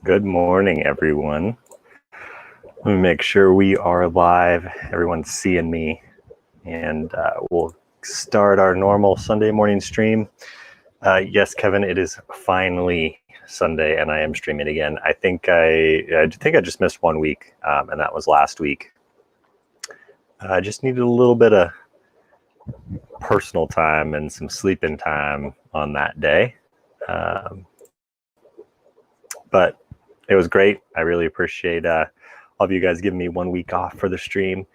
Good morning, everyone. Let me make sure we are live. Everyone's seeing me, and we'll start our normal Sunday morning stream. Yes, Kevin, it is finally Sunday, and I am streaming again. I think I just missed 1 week, and that was last week. I just needed a little bit of personal time and some sleeping time on that day, but it was great. I really appreciate all of you guys giving me 1 week off for the stream.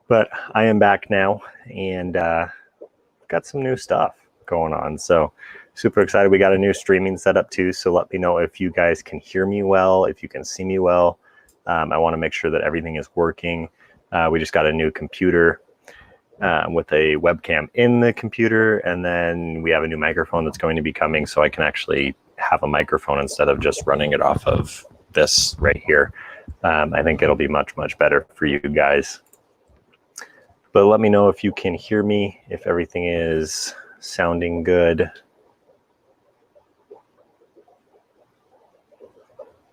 But I am back now, and got some new stuff going on. So super excited. We got a new streaming setup too. So let me know if you guys can hear me well, if you can see me well. I want to make sure that everything is working. We just got a new computer with a webcam in the computer, and then we have a new microphone that's going to be coming, so I can actually have a microphone instead of just running it off of this right here. I think it'll be much better for you guys. But let me know if you can hear me, if everything is sounding good.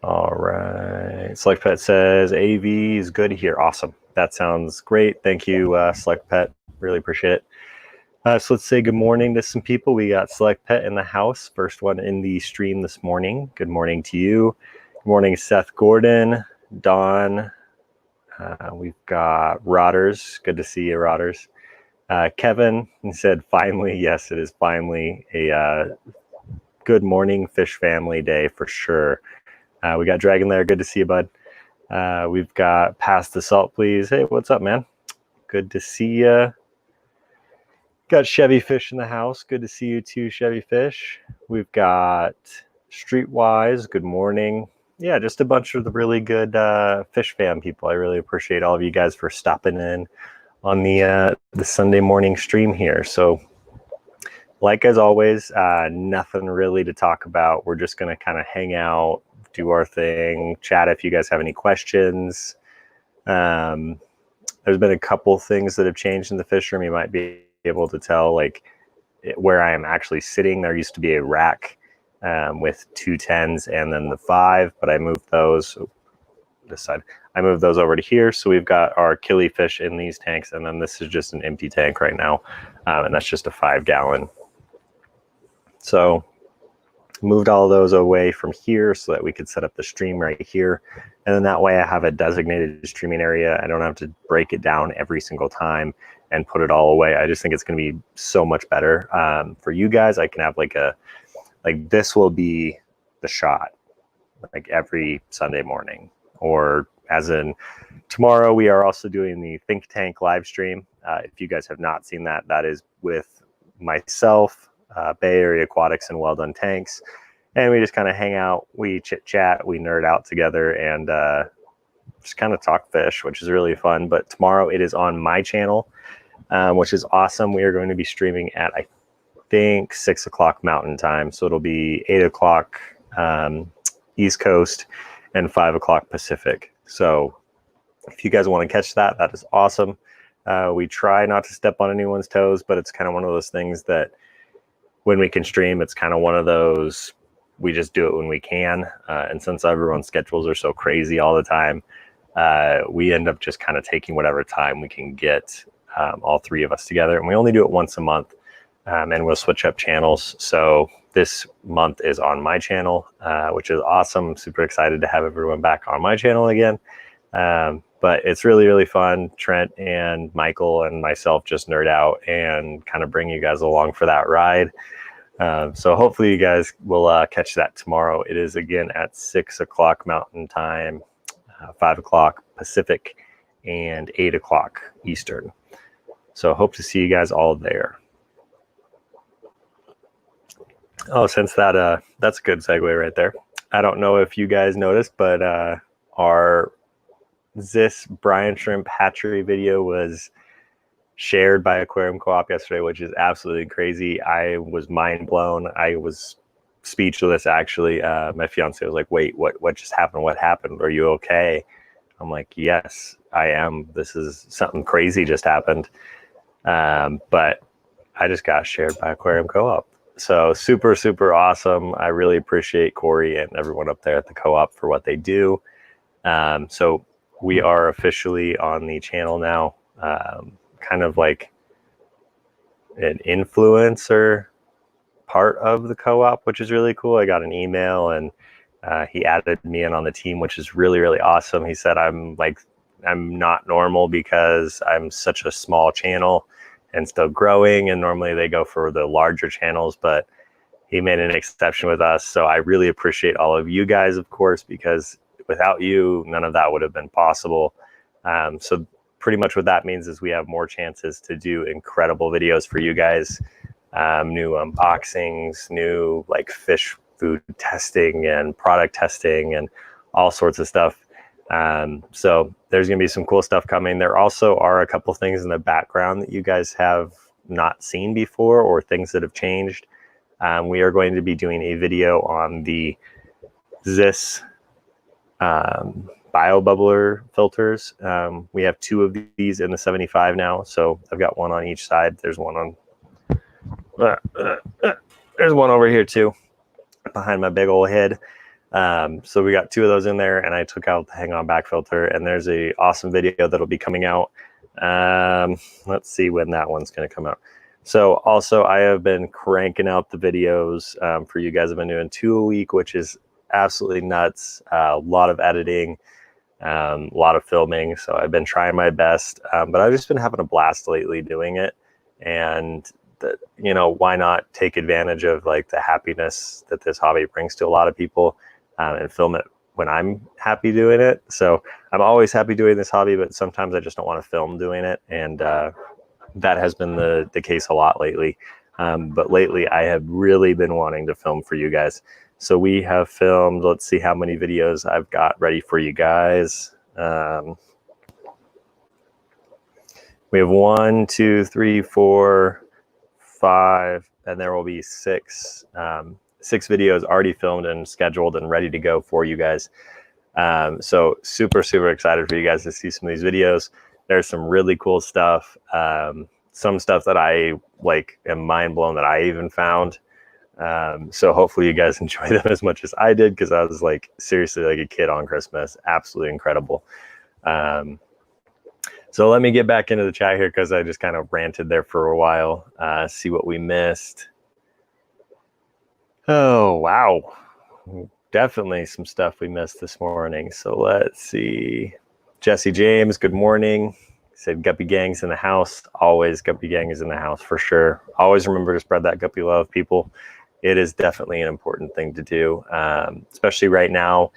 All right. Select Pet says AV is good here. Awesome. That sounds great. Thank you, Select Pet. Really appreciate it. So let's say good morning to some people. We got Select Pet in the house. First one in the stream this morning. Good morning to you. Good morning, Seth Gordon, Dawn. We've got Rodders. Good to see you, Rodders. Kevin, he said, finally. Yes, it is finally a good morning fish family day for sure. We got Dragon Lair. Good to see you, bud. We've got Pass the Salt, please. Hey, what's up, man? Good to see you. Got Chevy Fish in the house. Good to see you too, Chevy Fish. We've got Streetwise. Good morning. Yeah, just a bunch of the really good fish fam people. I really appreciate all of you guys for stopping in on the Sunday morning stream here. So, like as always, nothing really to talk about. We're just going to kind of hang out, do our thing, chat if you guys have any questions. There's been a couple things that have changed in the fish room. You might be able to tell, like where I am actually sitting. There used to be a rack with 2 10s and then the 5, but I moved those this side. I moved those over to here. So we've got our killifish in these tanks, and then this is just an empty tank right now, and that's just a 5-gallon. So moved all of those away from here so that we could set up the stream right here, and then that way I have a designated streaming area. I don't have to break it down every single time and put it all away. I just think it's going to be so much better for you guys. I can have like this will be the shot like every Sunday morning, or as in tomorrow we are also doing the Think Tank live stream. If you guys have not seen that, that is with myself, Bay Area Aquatics, and Well Done Tanks, and we just kind of hang out, we chit chat, we nerd out together, and just kind of talk fish, which is really fun. But tomorrow it is on my channel, which is awesome. We are going to be streaming at, I think, 6 o'clock Mountain Time, so it'll be 8 o'clock East Coast and 5 o'clock Pacific. So if you guys want to catch that, that is awesome. We try not to step on anyone's toes, but it's kind of one of those things that when we can stream, it's kind of one of those, we just do it when we can. And since everyone's schedules are so crazy all the time, we end up just kind of taking whatever time we can get, all 3 of us together. And we only do it once a month, and we'll switch up channels. So this month is on my channel, which is awesome. I'm super excited to have everyone back on my channel again. But it's really fun. Trent and Michael and myself just nerd out and kind of bring you guys along for that ride. So hopefully you guys will catch that tomorrow. It is again at 6 o'clock Mountain Time, 5 o'clock Pacific, and 8 o'clock Eastern. So hope to see you guys all there. Oh, since that that's a good segue right there. I don't know if you guys noticed, but our this Brian Shrimp hatchery video was shared by Aquarium Co-op yesterday, which is absolutely crazy. I was mind blown. I was speechless, actually. My fiance was like, wait, what just happened? What happened? Are you okay? I'm like, yes, I am. This is something crazy just happened. But I just got shared by Aquarium Co-op. So super, super awesome. I really appreciate Cory and everyone up there at the co-op for what they do. So we are officially on the channel now, kind of like an influencer part of the co-op, which is really cool. I got an email and he added me in on the team, which is really, really awesome. He said I'm not normal because I'm such a small channel and still growing, and normally they go for the larger channels, but he made an exception with us. So I really appreciate all of you guys, of course, because without you, none of that would have been possible. So pretty much what that means is we have more chances to do incredible videos for you guys. New unboxings, new like fish food testing and product testing and all sorts of stuff. So there's going to be some cool stuff coming. There also are a couple things in the background that you guys have not seen before, or things that have changed. We are going to be doing a video on the Zis bio bubbler filters. We have 2 of these in the 75 now, so I've got one on each side. There's one on there's one over here too, behind my big old head. So we got 2 of those in there, and I took out the hang on back filter, and there's a awesome video that'll be coming out. Let's see when that one's going to come out. So also I have been cranking out the videos for you guys. I've been doing 2 a week, which is absolutely nuts. A lot of editing, a lot of filming. So I've been trying my best, but I've just been having a blast lately doing it. And you know, why not take advantage of like the happiness that this hobby brings to a lot of people, and film it when I'm happy doing it. So I'm always happy doing this hobby, but sometimes I just don't want to film doing it. And that has been the case a lot lately. But lately I have really been wanting to film for you guys. So we have filmed, let's see how many videos I've got ready for you guys. We have 1, 2, 3, 4, 5, and there will be 6 videos already filmed and scheduled and ready to go for you guys. So super, super excited for you guys to see some of these videos. There's some really cool stuff. Some stuff that I like am mind blown that I even found. So hopefully you guys enjoy them as much as I did, because I was like seriously like a kid on Christmas. Absolutely incredible. So let me get back into the chat here, because I just kind of ranted there for a while. See what we missed. Oh, wow. Definitely some stuff we missed this morning. So let's see. Jesse James, good morning. Said Guppy Gang's in the house. Always Guppy Gang is in the house for sure. Always remember to spread that Guppy love, people. It is definitely an important thing to do, especially right now.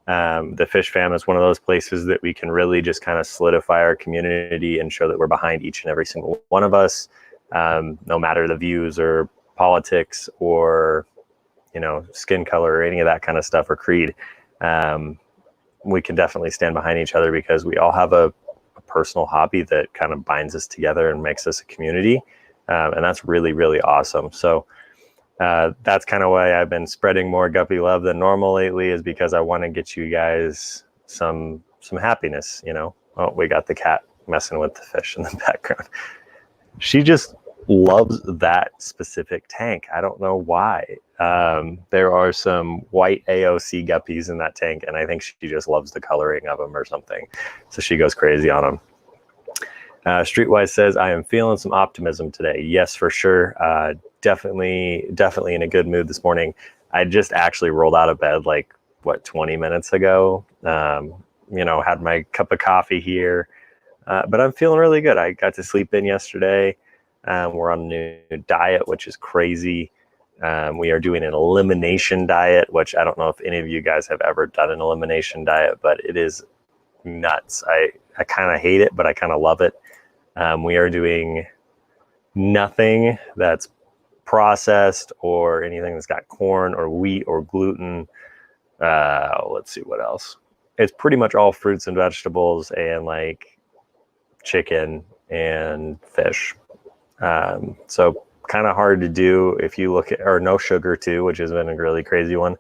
The fish fam is one of those places that we can really just kind of solidify our community and show that we're behind each and every single one of us, no matter the views or politics or, you know, skin color or any of that kind of stuff, or creed. We can definitely stand behind each other, because we all have a personal hobby that kind of binds us together and makes us a community. And that's really, really awesome. So that's kind of why I've been spreading more Guppy love than normal lately, is because I want to get you guys some happiness, you know. Oh, we got the cat messing with the fish in the background. She just loves that specific tank. I don't know why. There are some white AOC guppies in that tank, and I think she just loves the coloring of them or something. So she goes crazy on them. Streetwise says, I am feeling some optimism today. Yes, for sure. Definitely in a good mood this morning. I just actually rolled out of bed like, what, 20 minutes ago. You know, had my cup of coffee here. But I'm feeling really good. I got to sleep in yesterday. We're on a new diet, which is crazy. We are doing an elimination diet, which I don't know if any of you guys have ever done an elimination diet, but it is nuts. I kind of hate it, but I kind of love it. We are doing nothing that's processed or anything that's got corn or wheat or gluten. Let's see what else. It's pretty much all fruits and vegetables and like chicken and fish. So kind of hard to do if you look at, or no sugar too, which has been a really crazy one.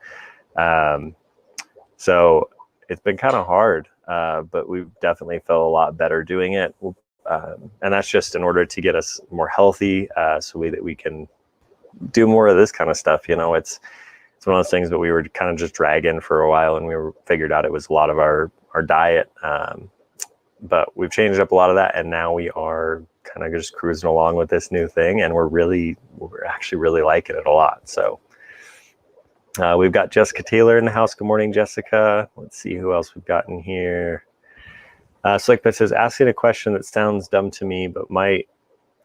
So it's been kind of hard, but we've definitely felt a lot better doing it. And that's just in order to get us more healthy, so that we can do more of this kind of stuff. You know, it's one of those things that we were kind of just dragging for a while, and figured out it was a lot of our diet. But we've changed up a lot of that, and now we are kind of just cruising along with this new thing, and we're actually really liking it a lot. So we've got Jessica Taylor in the house. Good morning, Jessica. Let's see who else we've got in here. Slickpet says, asking a question that sounds dumb to me, but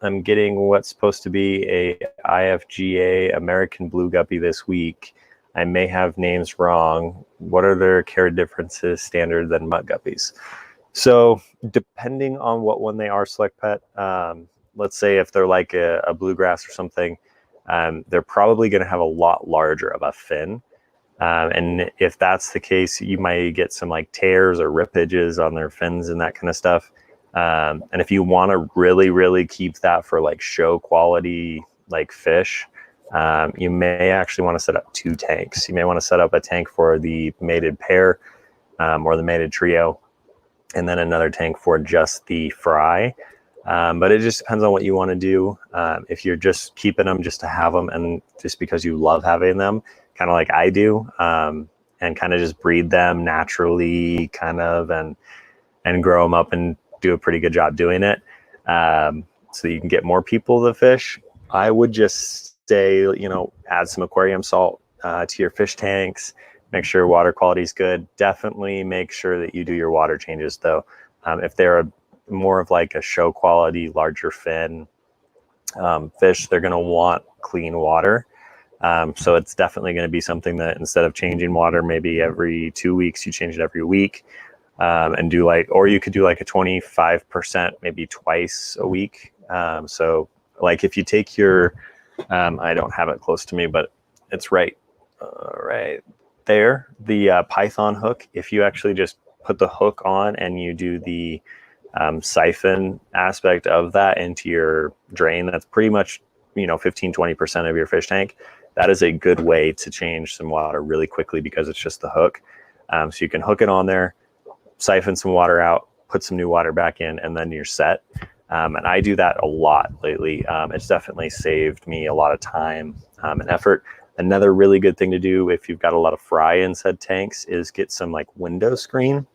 I'm getting what's supposed to be a IFGA American Blue Guppy this week. I may have names wrong. What are their care differences standard than mutt guppies? So depending on what one they are, Slickpet, let's say if they're like a bluegrass or something, they're probably going to have a lot larger of a fin. And if that's the case, you might get some like tears or rippages on their fins and that kind of stuff. And if you want to really, really keep that for like show quality, like fish, you may actually want to set up 2 tanks. You may want to set up a tank for the mated pair or the mated trio, and then another tank for just the fry. But it just depends on what you want to do. If you're just keeping them just to have them and just because you love having them, kind of like I do, and kind of just breed them naturally kind of and grow them up and do a pretty good job doing it, so you can get more people to fish, I would just say, you know, add some aquarium salt to your fish tanks. Make sure water quality is good. Definitely make sure that you do your water changes though. If they're more of like a show quality, larger fin fish, they're going to want clean water. So it's definitely going to be something that instead of changing water maybe every 2 weeks, you change it every week. And do like, or you could do like a 25%, maybe twice a week. So like if you take your, I don't have it close to me, but it's right there, the Python hook. If you actually just put the hook on and you do the siphon aspect of that into your drain, that's pretty much, you know, 15-20% of your fish tank. That is a good way to change some water really quickly because it's just the hook. So you can hook it on there, siphon some water out, put some new water back in, and then you're set. And I do that a lot lately. It's definitely saved me a lot of time and effort. Another really good thing to do if you've got a lot of fry in said tanks is get some like window screen,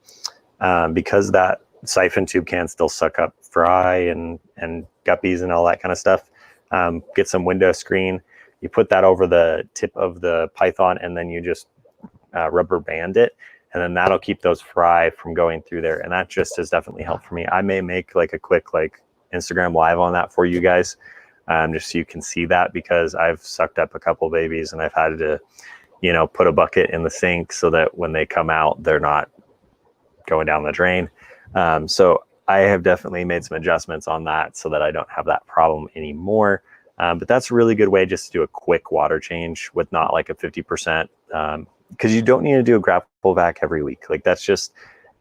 because that siphon tube can still suck up fry and guppies and all that kind of stuff. Get some window screen. You put that over the tip of the Python, and then you just rubber band it. And then that'll keep those fry from going through there. And that just has definitely helped for me. I may make like a quick like Instagram live on that for you guys, just so you can see that, because I've sucked up a couple babies and I've had to, you know, put a bucket in the sink so that when they come out, they're not going down the drain. So I have definitely made some adjustments on that so that I don't have that problem anymore. But that's a really good way just to do a quick water change with not like a 50%. Because you don't need to do a grapple vac every week. Like that's just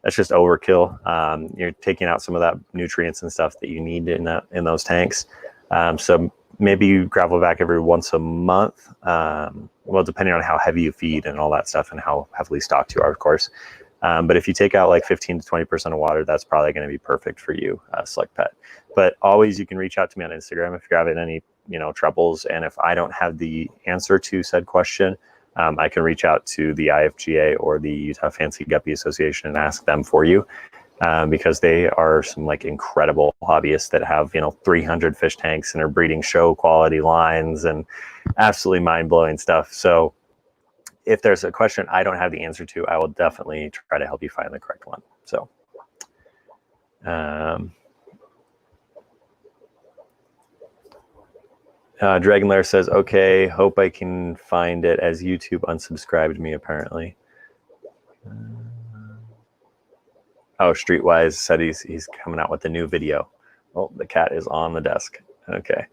overkill. You're taking out some of that nutrients and stuff that you need in those tanks. So maybe you gravel vac every once a month. Well, depending on how heavy you feed and all that stuff and how heavily stocked you are, of course. But if you take out like 15-20% of water, that's probably going to be perfect for you, Slickpet. But always you can reach out to me on Instagram if you're having any, you know, troubles. And if I don't have the answer to said question, I can reach out to the IFGA or the Utah Fancy Guppy Association and ask them for you, because they are some like incredible hobbyists that have, you know, 300 fish tanks and are breeding show quality lines and absolutely mind-blowing stuff. So if there's a question I don't have the answer to, I will definitely try to help you find the correct one. So Dragon Lair says, okay, hope I can find it as YouTube unsubscribed me apparently. Oh, Streetwise said he's coming out with a new video. Oh, the cat is on the desk. Okay.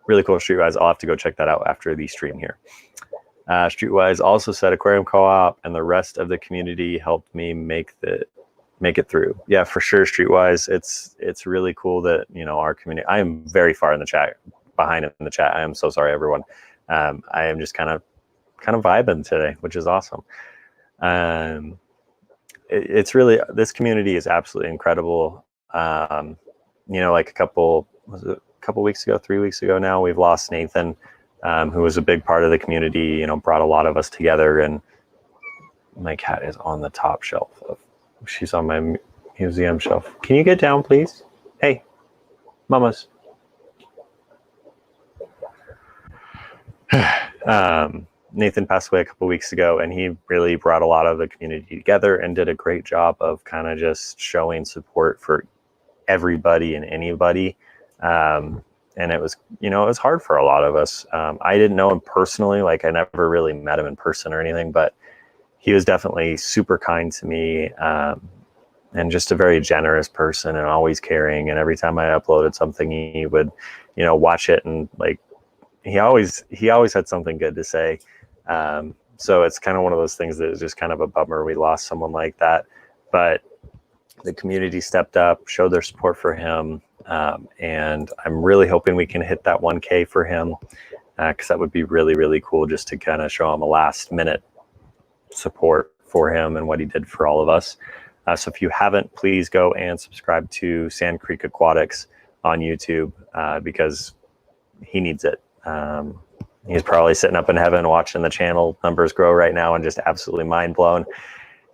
Really cool, Streetwise. I'll have to go check that out after the stream here. Streetwise also said aquarium co-op and the rest of the community helped me make it through. Yeah, for sure, Streetwise. It's really cool that, you know, our community, I am very far in the chat, behind in the chat. I am so sorry, everyone. I am just kind of vibing today, which is awesome. It's really, this community is absolutely incredible. You know, like a couple couple weeks ago, 3 weeks ago now, we've lost Nathan, who was a big part of the community, brought a lot of us together. And my cat is on the top shelf. She's on my museum shelf. Can you get down, please? Hey, mamas. Nathan passed away a couple weeks ago, and he really brought a lot of the community together and did a great job of kind of just showing support for everybody and anybody. And it was, it was hard for a lot of us. I didn't know him personally. Like, I never really met him in person or anything, but he was definitely super kind to me, and just a very generous person and always caring. And every time I uploaded something, he would, watch it, and like, he always had something good to say. So it's kind of one of those things that is just kind of a bummer we lost someone like that. But the community stepped up, showed their support for him. And I'm really hoping we can hit that 1K for him, because that would be really, really cool, just to kind of show him a last minute support for him and what he did for all of us. So if you haven't, please go and subscribe to Sand Creek Aquatics on YouTube, because he needs it. He's probably sitting up in heaven watching the channel numbers grow right now and just absolutely mind blown.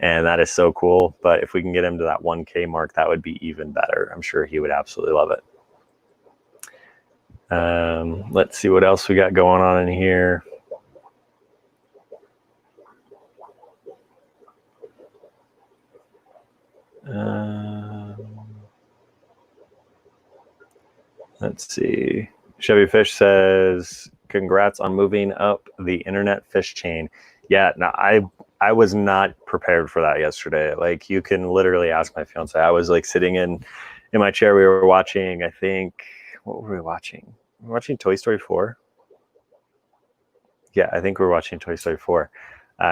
And that is so cool. But if we can get him to that 1K mark, that would be even better. I'm sure he would absolutely love it. Let's see what else we got going on in here. Let's see. Chevy Fish says, congrats on moving up the internet fish chain. Yeah, no, I was not prepared for that yesterday. Like, you can literally ask my fiance. I was like sitting in my chair. We were watching, I think, what were we watching? We were watching Toy Story 4. Yeah, I think we were watching Toy Story 4,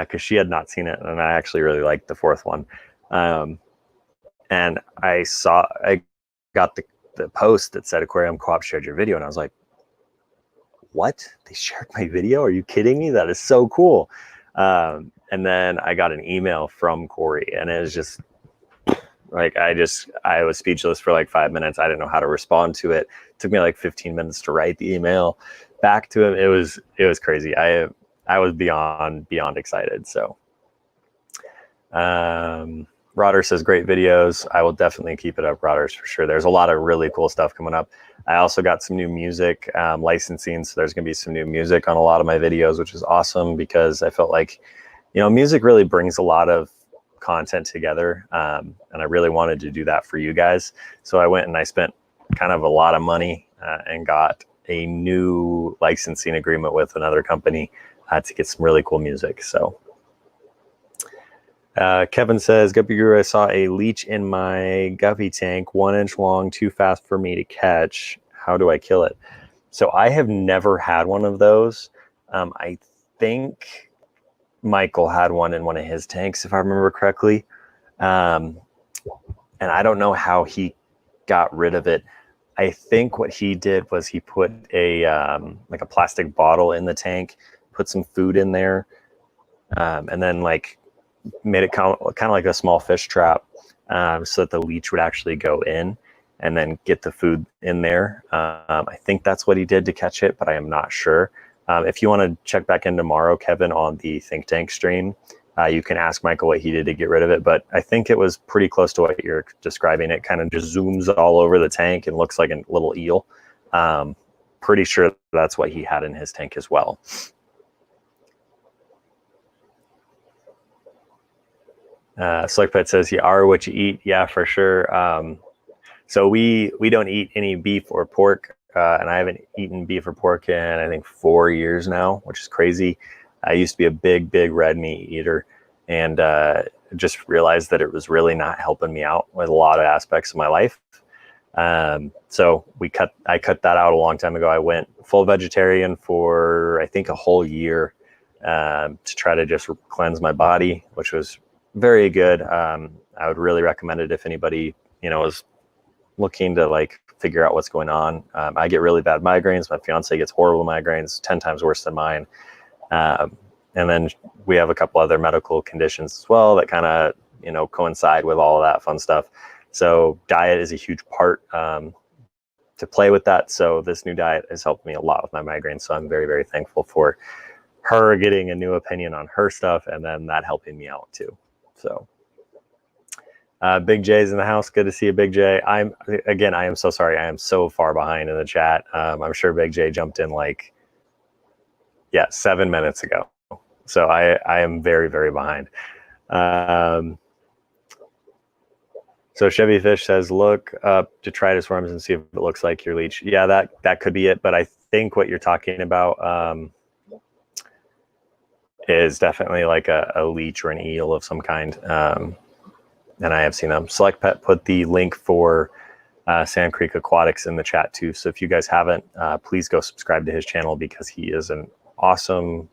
because she had not seen it, and I actually really liked the fourth one. And I got the post that said Aquarium Co-op shared your video, and I was like, what? They shared my video? Are you kidding me? That is so cool. And then I got an email from Cory, and it was just like, I was speechless for like 5 minutes. I didn't know how to respond to it. It took me like 15 minutes to write the email back to him. It was crazy. I was beyond excited. So, Rodder says, great videos. I will definitely keep it up, Rodders, for sure. There's a lot of really cool stuff coming up. I also got some new music licensing, so there's going to be some new music on a lot of my videos, which is awesome, because I felt like, music really brings a lot of content together, and I really wanted to do that for you guys. So I went and I spent kind of a lot of money and got a new licensing agreement with another company to get some really cool music. So Kevin says, Guppy Guru, I saw a leech in my guppy tank, 1 inch long, too fast for me to catch. How do I kill it? So I have never had one of those. I think Michael had one in one of his tanks, if I remember correctly. And I don't know how he got rid of it. I think what he did was he put a like a plastic bottle in the tank, put some food in there, and then like made it kind of like a small fish trap, so that the leech would actually go in and then get the food in there. I think that's what he did to catch it, but I am not sure. If you want to check back in tomorrow, Kevin, on the Think Tank stream, you can ask Michael what he did to get rid of it, but I think it was pretty close to what you're describing. It kind of just zooms all over the tank and looks like a little eel. Pretty sure that's what he had in his tank as well. Slickpet says, you are what you eat. Yeah, for sure. So we don't eat any beef or pork, and I haven't eaten beef or pork in, I think, 4 years now, which is crazy. I used to be a big red meat eater, and just realized that it was really not helping me out with a lot of aspects of my life. So I cut that out a long time ago. I went full vegetarian for, I think, a whole year, to try to just cleanse my body, which was very good. I would really recommend it if anybody, is looking to like figure out what's going on. I get really bad migraines. My fiance gets horrible migraines, 10 times worse than mine. And then we have a couple other medical conditions as well that kind of, coincide with all of that fun stuff. So diet is a huge part to play with that. So this new diet has helped me a lot with my migraines. So I'm very, very thankful for her getting a new opinion on her stuff, and then that helping me out too. So Big J's in the house. Good to see you, Big J. I am so sorry. I am so far behind in the chat. I'm sure Big J jumped in like, 7 minutes ago. So I am very, very behind. So Chevy Fish says, look up detritus worms and see if it looks like your leech. Yeah, that could be it. But I think what you're talking about is definitely like a leech or an eel of some kind. And I have seen them. Select Pet put the link for Sand Creek Aquatics in the chat too. So if you guys haven't, please go subscribe to his channel, because he is an awesome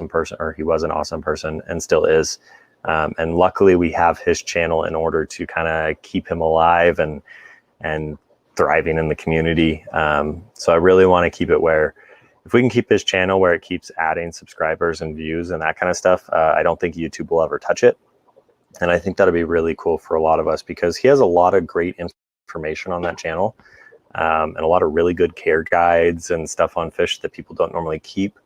person, or he was an awesome person and still is. And luckily we have his channel in order to kind of keep him alive and thriving in the community. So I really want to keep it where, if we can keep his channel where it keeps adding subscribers and views and that kind of stuff, I don't think YouTube will ever touch it. And I think that'll be really cool for a lot of us, because he has a lot of great information on that channel, and a lot of really good care guides and stuff on fish that people don't normally keep.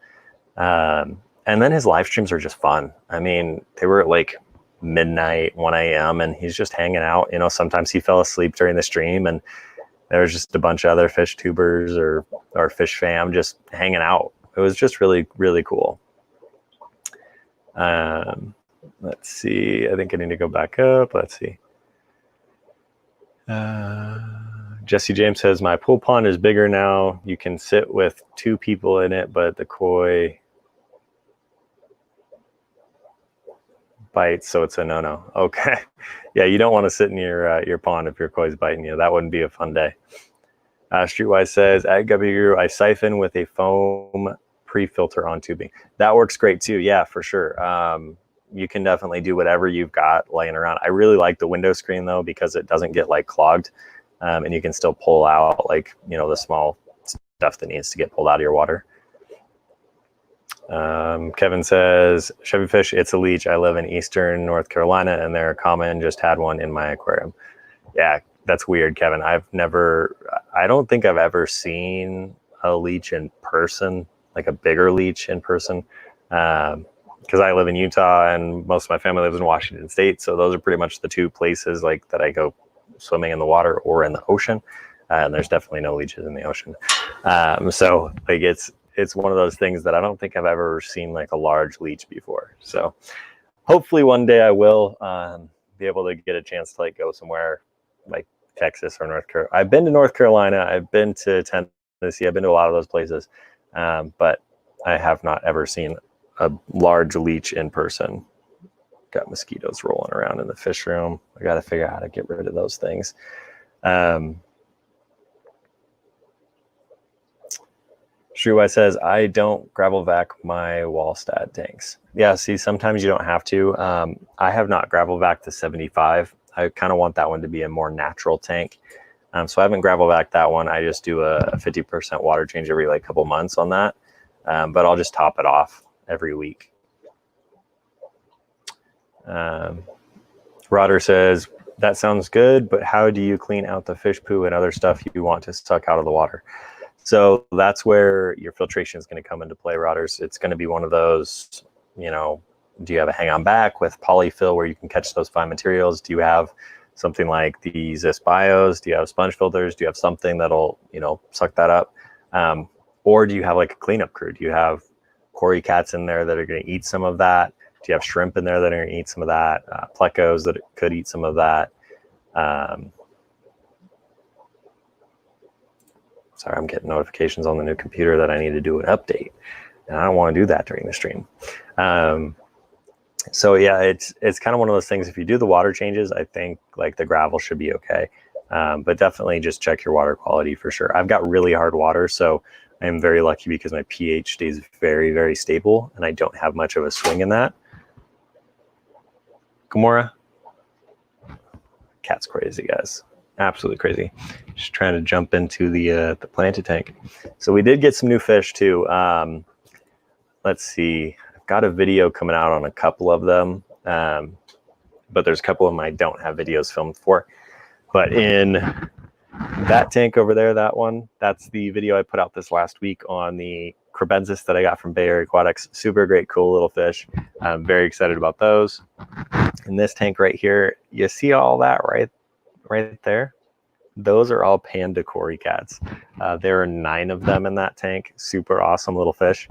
And then his live streams are just fun. I mean, they were at like midnight, 1 a.m. and he's just hanging out. You know, sometimes he fell asleep during the stream and there was just a bunch of other fish tubers or fish fam just hanging out. It was just really, really cool. Let's see. I think I need to go back up. Let's see. Jesse James says, my pool pond is bigger now. You can sit with 2 people in it, but the koi bites, so it's a no-no. Okay. Yeah, you don't want to sit in your pond if your koi's biting you. That wouldn't be a fun day. Streetwise says, at Guppy Guru, I siphon with a foam pre-filter on tubing. That works great too. Yeah, for sure. You can definitely do whatever you've got laying around. I really like the window screen though, because it doesn't get like clogged, and you can still pull out like, you know, the small stuff that needs to get pulled out of your water. Kevin says, Chevy Fish, it's a leech. I live in Eastern North Carolina and they're common. Just had one in my aquarium. Yeah, that's weird, Kevin. I don't think I've ever seen a leech in person, like a bigger leech in person. Because I live in Utah and most of my family lives in Washington State. So those are pretty much the 2 places like that I go swimming in the water or in the ocean. And there's definitely no leeches in the ocean. So like it's one of those things that I don't think I've ever seen like a large leech before. So hopefully one day I will be able to get a chance to like go somewhere like Texas or North Carolina. I've been to North Carolina. I've been to Tennessee. I've been to a lot of those places. But I have not ever seen a large leech in person. Got mosquitoes rolling around in the fish room. I got to figure out how to get rid of those things. Shuai says, I don't gravel vac my Wallstad tanks. Yeah, see, sometimes you don't have to. I have not gravel vac the 75. I kind of want that one to be a more natural tank. So I haven't gravel vac that one. I just do a 50% water change every like couple months on that. But I'll just top it off every week. Rodder says, that sounds good, but how do you clean out the fish poo and other stuff you want to suck out of the water? So that's where your filtration is going to come into play, Rodders. It's going to be one of those, you know, do you have a hang-on back with polyfill where you can catch those fine materials? Do you have something like the Zis Bios? Do you have sponge filters? Do you have something that'll, you know, suck that up? Or do you have like a cleanup crew? Do you have Cory cats in there that are going to eat some of that? Do you have shrimp in there that are going to eat some of that? Plecos that could eat some of that? Sorry, I'm getting notifications on the new computer that I need to do an update. And I don't want to do that during the stream. So yeah, it's kind of one of those things. If you do the water changes, I think like the gravel should be okay. But definitely just check your water quality for sure. I've got really hard water, so I'm very lucky because my pH stays very, very stable and I don't have much of a swing in that. Gamora? Cat's crazy, guys. Absolutely crazy. Just trying to jump into the planted tank. So we did get some new fish too. Let's see. I've got a video coming out on a couple of them, but there's a couple of them I don't have videos filmed for. But in That tank over there, that one, that's the video I put out this last week on the crebensis that I got from Bay Area Aquatics. Super great, cool little fish. I'm very excited about those. In this tank right here, you see all that right there? Those are all Panda Cory cats. There are 9 of them in that tank. Super awesome little fish.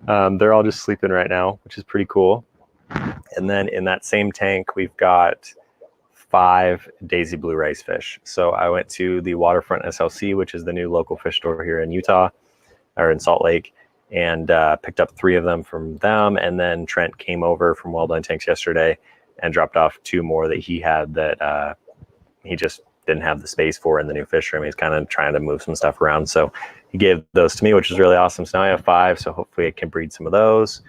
They're all just sleeping right now, which is pretty cool. And then in that same tank, we've got 5 daisy blue rice fish. So I went to the Waterfront SLC, which is the new local fish store here in Utah, or in Salt Lake, and picked up 3 of them from them. And then Trent came over from Well Done Tanks yesterday and dropped off 2 more that he had that he just didn't have the space for in the new fish room. He's kind of trying to move some stuff around. So he gave those to me, which is really awesome. So now I have 5. So hopefully I can breed some of those.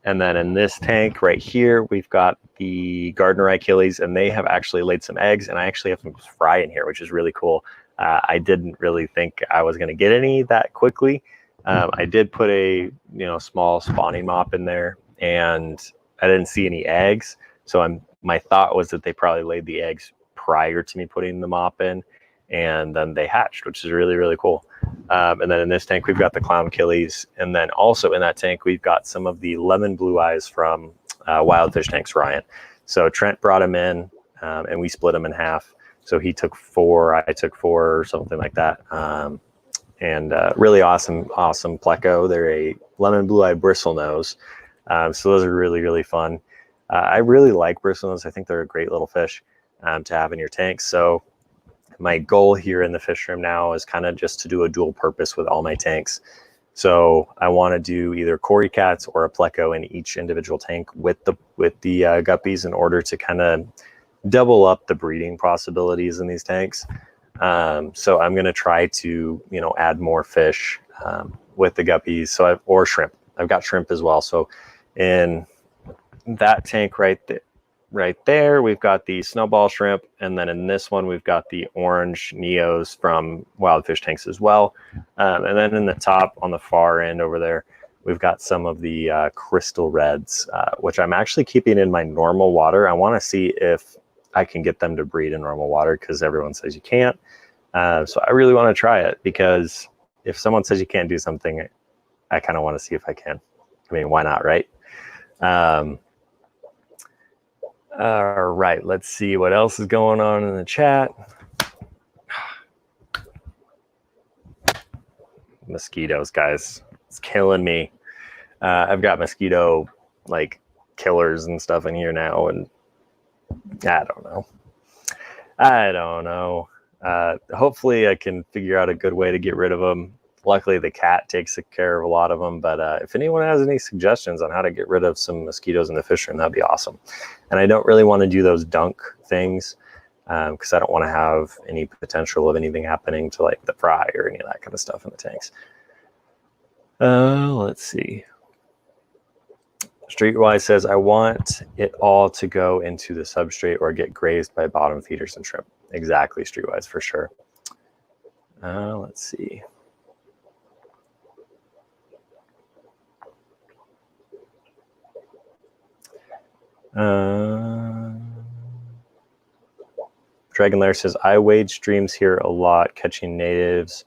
And then in this tank right here, we've got the Gardner Achilles, and they have actually laid some eggs, and I actually have some fry in here, which is really cool. I didn't really think I was going to get any that quickly. I did put a small spawning mop in there, and I didn't see any eggs. So my thought was that they probably laid the eggs prior to me putting the mop in, and then they hatched, which is really, really cool. And then in this tank, we've got the clown Achilles. And then also in that tank, we've got some of the lemon blue eyes from Wild Fish Tanks Ryan. So Trent brought them in, and we split them in half. So he took 4, I took 4, or something like that. And really awesome pleco. They're a lemon blue eye bristle nose. So those are really, really fun. I really like bristle nose. I think they're a great little fish to have in your tank. So my goal here in the fish room now is kind of just to do a dual purpose with all my tanks. So I want to do either Cory cats or a pleco in each individual tank with the guppies, in order to kind of double up the breeding possibilities in these tanks. So I'm going to try to add more fish with the guppies. So or shrimp. I've got shrimp as well. So in that tank right there, we've got the snowball shrimp, and then in this one we've got the orange neos from Wild Fish Tanks as well. And then in the top on the far end over there, we've got some of the crystal reds, which I'm actually keeping in my normal water. I want to see if I can get them to breed in normal water, because everyone says you can't. So I really want to try it, because if someone says you can't do something, I kind of want to see if I can. I mean, why not, right? All right, let's see what else is going on in the chat. Mosquitoes, guys, it's killing me. I've got mosquito killers and stuff in here now, and I don't know. Hopefully I can figure out a good way to get rid of them. Luckily the cat takes care of a lot of them, but if anyone has any suggestions on how to get rid of some mosquitoes in the fish room, that'd be awesome. And I don't really want to do those dunk things, because I don't want to have any potential of anything happening to the fry or any of that kind of stuff in the tanks. Let's see. Streetwise says, I want it all to go into the substrate or get grazed by bottom feeders and shrimp. Exactly, Streetwise, for sure. Let's see. Dragon Lair says, I wade streams here a lot, catching natives,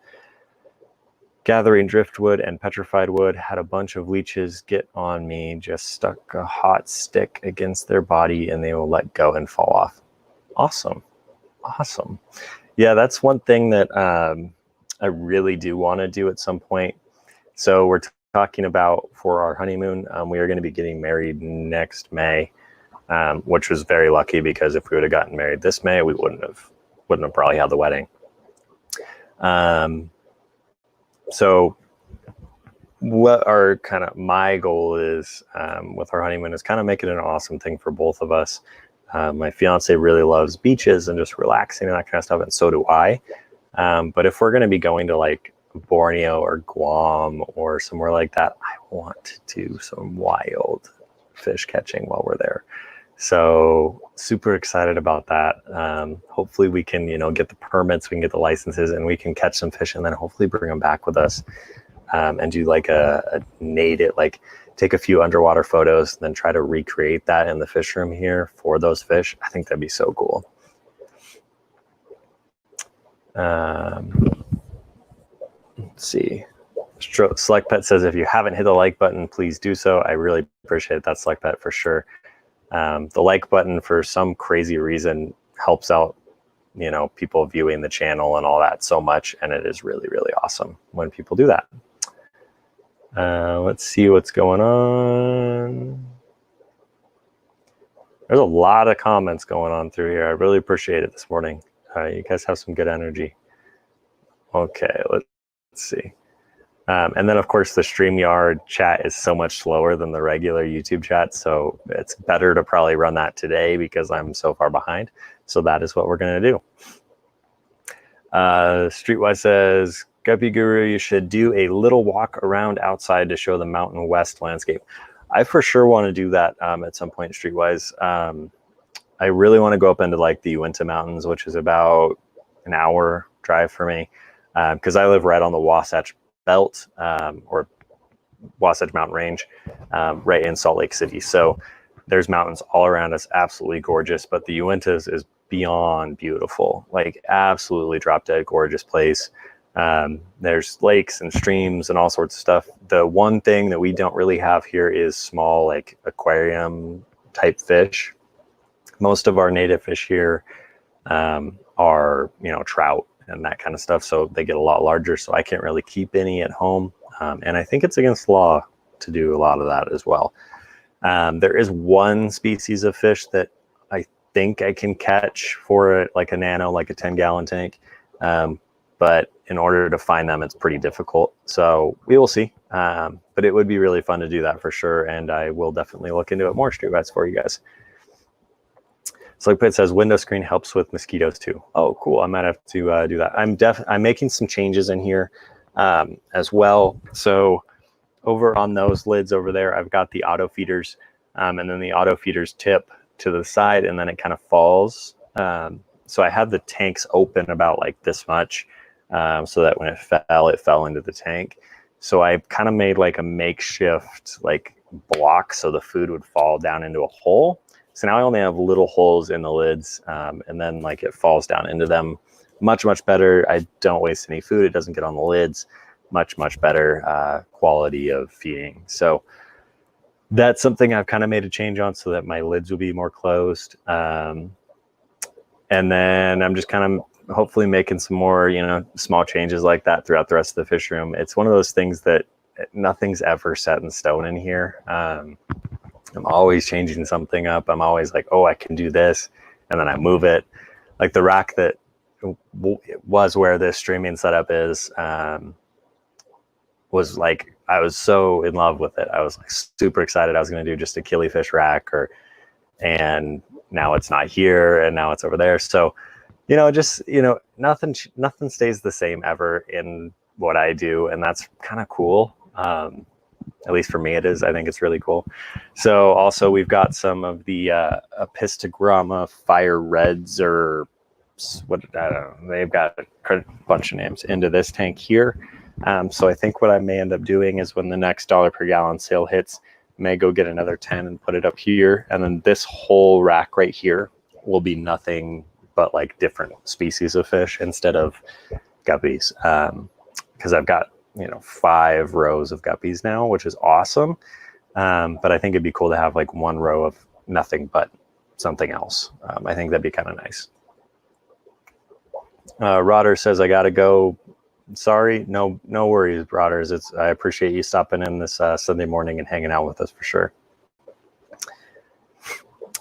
gathering driftwood and petrified wood. Had a bunch of leeches get on me, just stuck a hot stick against their body and they will let go and fall off. Awesome. Yeah, that's one thing that I really do want to do at some point. So we're talking about, for our honeymoon, we are going to be getting married next May. Which was very lucky, because if we would have gotten married this May, we wouldn't have probably had the wedding. So what our kind of my goal is with our honeymoon is kind of make it an awesome thing for both of us. My fiance really loves beaches and just relaxing and that kind of stuff, and so do I. But if we're going to be going to Borneo or Guam or somewhere like that, I want to do some wild fish catching while we're there. So super excited about that. Hopefully we can, get the permits, we can get the licenses, and we can catch some fish and then hopefully bring them back with us, and do a native, take a few underwater photos and then try to recreate that in the fish room here for those fish. I think that'd be so cool. Let's see. Select Pet says, if you haven't hit the like button, please do so. I really appreciate that, Select Pet, for sure. The like button, for some crazy reason, helps out, you know, people viewing the channel and all that so much, and it is really, really awesome when people do that. Let's see what's going on. There's a lot of comments going on through here. I really appreciate it this morning. You guys have some good energy. Okay, let's see. And then, of course, the StreamYard chat is so much slower than the regular YouTube chat, so it's better to probably run that today because I'm so far behind. So that is what we're going to do. Streetwise says, Guppy Guru, you should do a little walk around outside to show the Mountain West landscape. I for sure want to do that at some point, Streetwise. I really want to go up into like the Uinta Mountains, which is about an hour drive for me, because I live right on the Wasatch Belt, or Wasatch Mountain Range, right in Salt Lake City. So there's mountains all around us, absolutely gorgeous, but the Uintas is beyond beautiful, like absolutely drop dead gorgeous place. There's lakes and streams and all sorts of stuff. The one thing that we don't really have here is small, like aquarium type fish. Most of our native fish here are, you know, trout and that kind of stuff, so they get a lot larger, so I can't really keep any at home, and I think it's against law to do a lot of that as well. There is one species of fish that I think I can catch for like a nano, like a 10-gallon tank, but in order to find them, it's pretty difficult, so we will see. But it would be really fun to do that for sure, and I will definitely look into it more, Streetwise, for you guys. So like it says, window screen helps with mosquitoes too. Oh, cool. I might have to do that. I'm making some changes in here as well. So over on those lids over there, I've got the auto feeders, and then the auto feeders tip to the side, and then it kind of falls. So I had the tanks open about like this much, so that when it fell into the tank. So I kind of made like a makeshift like block so the food would fall down into a hole. So now I only have little holes in the lids, and then like it falls down into them. Much, much better. I don't waste any food. It doesn't get on the lids. Much, much better quality of feeding. So that's something I've kind of made a change on so that my lids will be more closed. And then I'm just kind of hopefully making some more, you know, small changes like that throughout the rest of the fish room. It's one of those things that nothing's ever set in stone in here. I'm always changing something up. I'm always like, oh, I can do this. And then I move it. Like the rack that was where this streaming setup is, was like, I was so in love with it. I was like super excited. I was going to do just a killifish rack, and now it's not here, and now it's over there. So, you know, just, you know, nothing stays the same ever in what I do. And that's kind of cool. At least for me it is. I think it's really cool. So also we've got some of the Apistogramma fire reds, or what, I don't know, they've got a bunch of names, into this tank here. So I think what I may end up doing is when the next $1 per gallon sale hits, I may go get another 10 and put it up here, and then this whole rack right here will be nothing but like different species of fish instead of guppies, because I've got, you know, 5 rows of guppies now, which is awesome. But I think it'd be cool to have like 1 row of nothing but something else. I think that'd be kind of nice. Rodder says, I gotta go. Sorry, no worries, Rodders. I appreciate you stopping in this Sunday morning and hanging out with us for sure.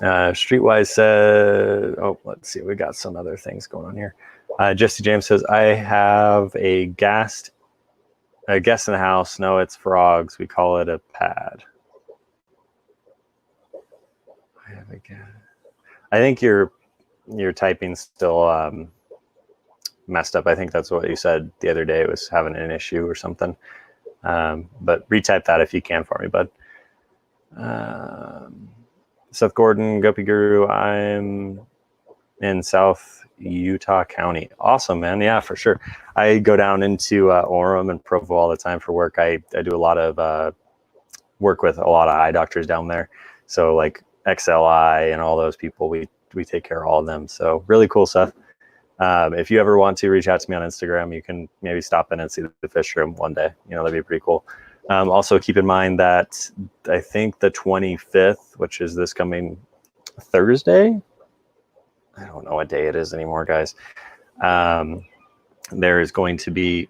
Streetwise says, oh, let's see, we got some other things going on here. Jesse James says, I have a guest in the house. No, it's frogs. We call it a pad. I have a guest. I think your typing still messed up. I think that's what you said the other day. It was having an issue or something. But retype that if you can for me, bud. Seth Gordon, Guppy Guru, I'm in South Utah County. Awesome, man. Yeah, for sure. I go down into Orem and Provo all the time for work. I do a lot of work with a lot of eye doctors down there. So like XLI and all those people, we take care of all of them. So really cool, Seth. If you ever want to reach out to me on Instagram, you can maybe stop in and see the fish room one day. That'd be pretty cool. Also keep in mind that I think the 25th, which is this coming Thursday, I don't know what day it is anymore, guys. There's going to be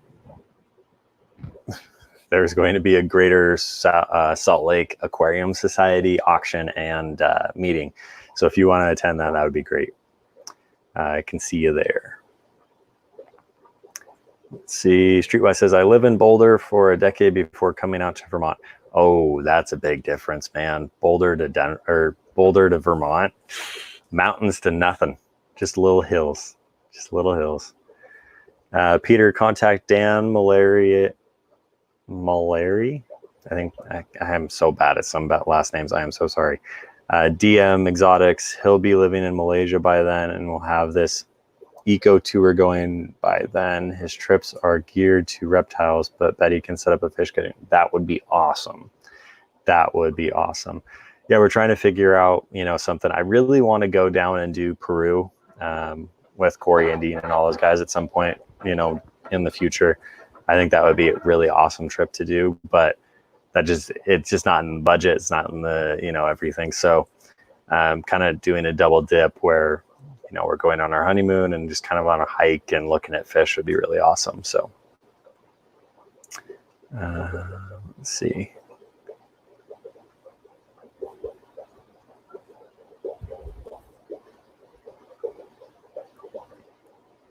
a Greater Salt Lake Aquarium Society auction and meeting. So if you want to attend that, that would be great. I can see you there. Let's see. Streetwise says, I live in Boulder for a decade before coming out to Vermont. Oh, that's a big difference, man. Boulder to Vermont. Mountains to nothing. Just little hills. Just little hills. Peter, contact Dan Malari. I think I am so bad at some last names. I am so sorry. DM Exotics. He'll be living in Malaysia by then, and we'll have this eco tour going by then. His trips are geared to reptiles, but Betty can set up a fish getting. That would be awesome. That would be awesome. Yeah, we're trying to figure out, something. I really want to go down and do Peru with Cory and Dean and all those guys at some point, in the future. I think that would be a really awesome trip to do, but it's just not in the budget. It's not in the, everything. So kind of doing a double dip where, we're going on our honeymoon and just kind of on a hike and looking at fish would be really awesome. So let's see.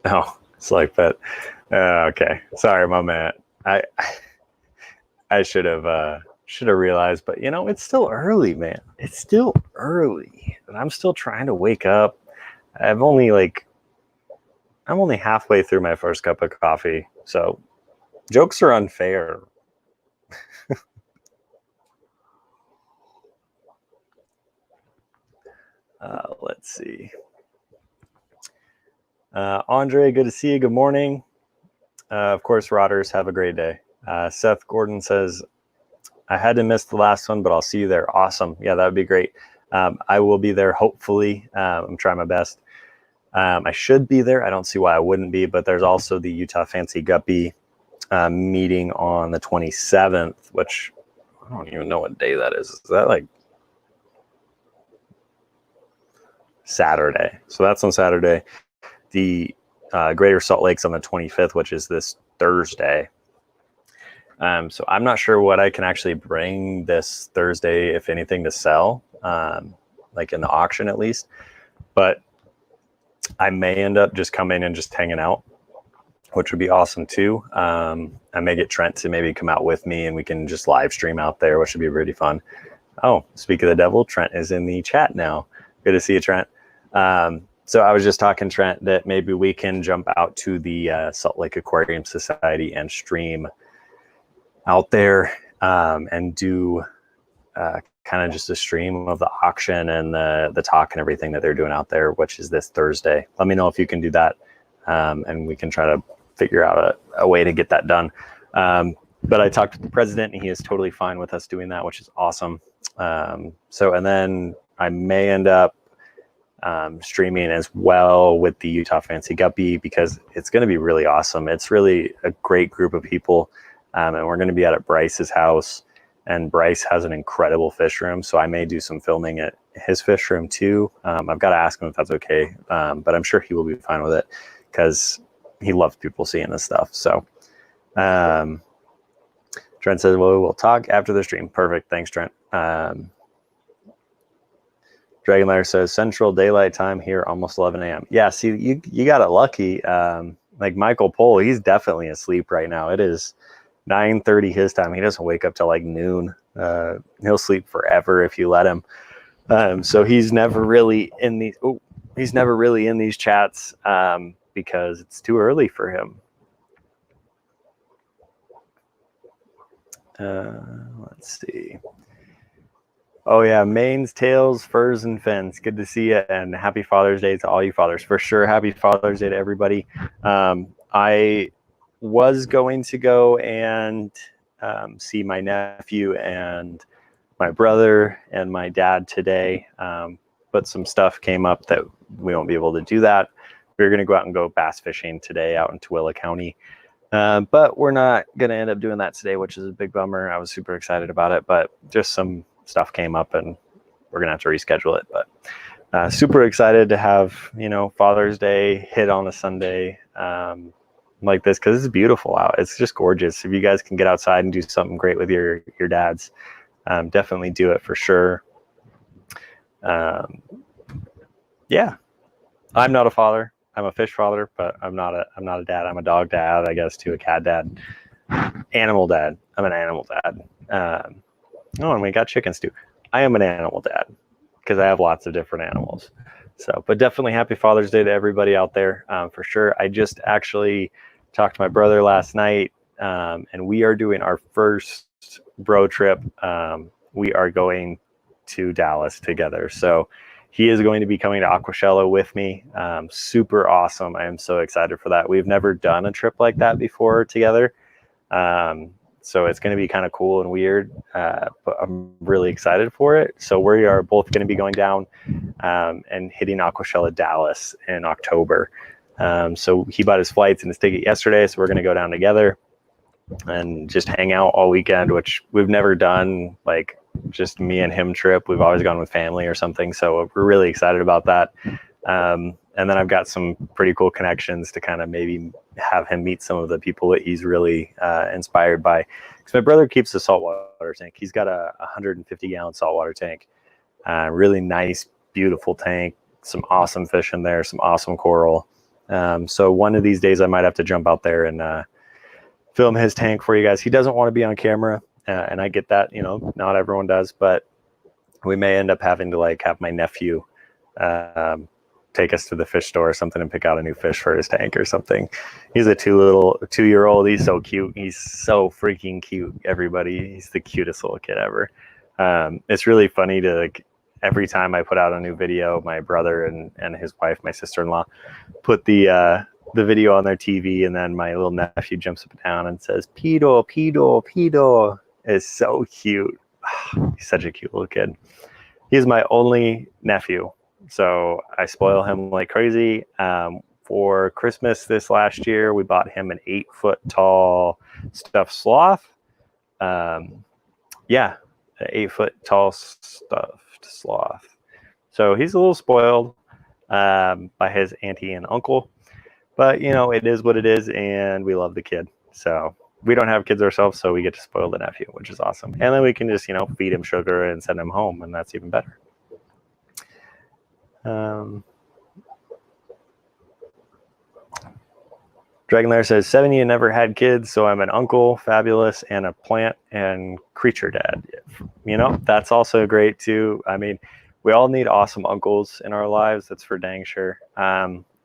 Oh, it's like that. Okay. Sorry, my man. I should have realized, but it's still early, man. It's still early, and I'm still trying to wake up. I'm only halfway through my first cup of coffee, so jokes are unfair. Let's see. Andre, good to see you. Good morning. Of course, Rotters, have a great day. Seth Gordon says, I had to miss the last one, but I'll see you there. Awesome. Yeah, that would be great. I will be there, hopefully. I'm trying my best. I should be there. I don't see why I wouldn't be, but there's also the Utah Fancy Guppy meeting on the 27th, which I don't even know what day that is. Is that like Saturday? So that's on Saturday. The Greater Salt Lake's on the 25th, which is this Thursday. So I'm not sure what I can actually bring this Thursday, if anything, to sell, like in the auction at least. But I may end up just coming and just hanging out, which would be awesome too. I may get Trent to maybe come out with me and we can just live stream out there, which would be really fun. Oh, speak of the devil, Trent is in the chat now. Good to see you, Trent. So I was just talking, Trent, that maybe we can jump out to the Salt Lake Aquarium Society and stream out there and do kind of just a stream of the auction and the talk and everything that they're doing out there, which is this Thursday. Let me know if you can do that, and we can try to figure out a way to get that done. But I talked to the president, and he is totally fine with us doing that, which is awesome. And then I may end up streaming as well with the Utah Fancy Guppy, because it's going to be really awesome. It's really a great group of people, and we're going to be out at Bryce's house, and Bryce has an incredible fish room, so I may do some filming at his fish room too. I've got to ask him if that's okay, but I'm sure he will be fine with it because he loves people seeing this stuff. So Trent says, well, we'll talk after the stream. Perfect. Thanks, Trent. Dragonlair says Central Daylight Time here, almost 11 a.m. Yeah, see, you got it lucky. Like Michael Pohl, he's definitely asleep right now. It is 9:30 his time. He doesn't wake up till like noon. He'll sleep forever if you let him. So he's never really in these. He's never really in these chats because it's too early for him. Let's see. Oh yeah, manes, tails, furs, and fins. Good to see you, and happy Father's Day to all you fathers. For sure, happy Father's Day to everybody. I was going to go and see my nephew and my brother and my dad today, but some stuff came up that we won't be able to do that. We were going to go out and go bass fishing today out in Tooele County. But we're not going to end up doing that today, which is a big bummer. I was super excited about it, but just some stuff came up and we're going to have to reschedule it. But super excited to have, you know, Father's Day hit on a Sunday like this, because it's beautiful out. It's just gorgeous. If you guys can get outside and do something great with your dads, definitely do it for sure. Yeah, I'm not a father. I'm a fish father, but I'm not a dad. I'm a dog dad, I guess, to a cat dad, animal dad. I'm an animal dad. Oh, and we got chickens too. I am an animal dad because I have lots of different animals. So, but definitely happy Father's Day to everybody out there, for sure. I just actually talked to my brother last night, and we are doing our first bro trip. We are going to Dallas together. So he is going to be coming to Aquashello with me. Super awesome. I am so excited for that. We've never done a trip like that before together. So it's going to be kind of cool and weird, but I'm really excited for it. So we are both going to be going down and hitting Aquashello Dallas in October. So he bought his flights and his ticket yesterday. So we're going to go down together and just hang out all weekend, which we've never done, like just me and him trip. We've always gone with family or something. So we're really excited about that. And then I've got some pretty cool connections to kind of maybe have him meet some of the people that he's really inspired by. Because my brother keeps a saltwater tank. He's got a 150-gallon saltwater tank. Really nice, beautiful tank. Some awesome fish in there, some awesome coral. So one of these days I might have to jump out there and film his tank for you guys. He doesn't want to be on camera, and I get that, you know, not everyone does, but we may end up having to like have my nephew take us to the fish store or something and pick out a new fish for his tank or something. He's a 2-year-old. He's so cute. He's so freaking cute, everybody. He's the cutest little kid ever. It's really funny to, like, every time I put out a new video, my brother and his wife, my sister-in-law, put the video on their TV, and then my little nephew jumps up and down and says, "Pedo, pedo, pedo." It's so cute. He's such a cute little kid. He's my only nephew, so I spoil him like crazy. For Christmas this last year, we bought him an 8-foot tall stuffed sloth. Yeah, an 8-foot tall stuffed sloth. So he's a little spoiled by his auntie and uncle. But, you know, it is what it is, and we love the kid. So we don't have kids ourselves, so we get to spoil the nephew, which is awesome. And then we can just, you know, feed him sugar and send him home, and that's even better. Dragonlair says, 70 and never had kids, so I'm an uncle, fabulous, and a plant and creature dad. You know, that's also great, too. I mean, we all need awesome uncles in our lives. That's for dang sure.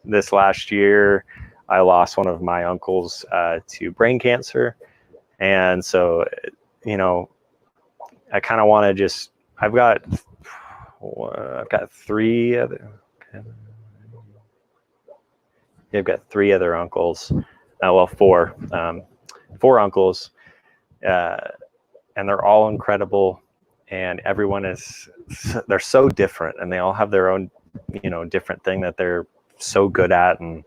This last year, I lost one of my uncles to brain cancer. And so, you know, I kind of want to just, I've got 3 other, I've got 3 other uncles. Well, 4 uncles. And they're all incredible. And everyone they're so different, and they all have their own, you know, different thing that they're so good at, and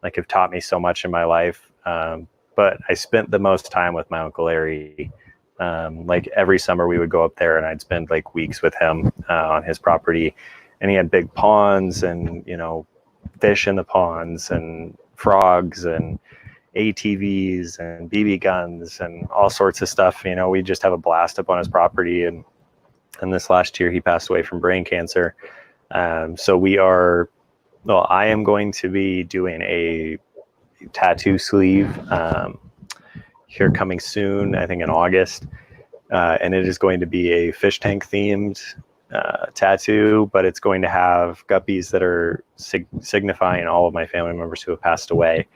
like have taught me so much in my life. But I spent the most time with my Uncle Larry. Like every summer we would go up there and I'd spend like weeks with him on his property, and he had big ponds and, you know, fish in the ponds and frogs and ATVs and BB guns and all sorts of stuff. You know, we just have a blast up on his property. And this last year he passed away from brain cancer. So I am going to be doing a tattoo sleeve here coming soon, I think in August. And it is going to be a fish tank themed tattoo, but it's going to have guppies that are signifying all of my family members who have passed away,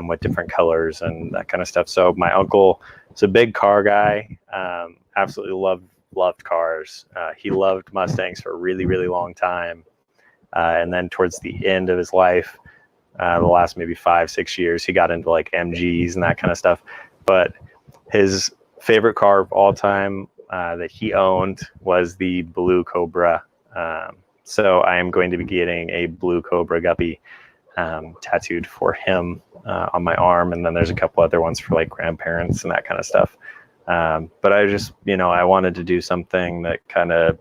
with different colors and that kind of stuff. So my uncle is a big car guy, absolutely loved cars. He loved Mustangs for a really, really long time. And then towards the end of his life, the last maybe 5-6 years, he got into like MGs and that kind of stuff. But his favorite car of all time that he owned was the Blue Cobra. So I am going to be getting a Blue Cobra Guppy tattooed for him on my arm. And then there's a couple other ones for like grandparents and that kind of stuff. But I just, I wanted to do something that kind of,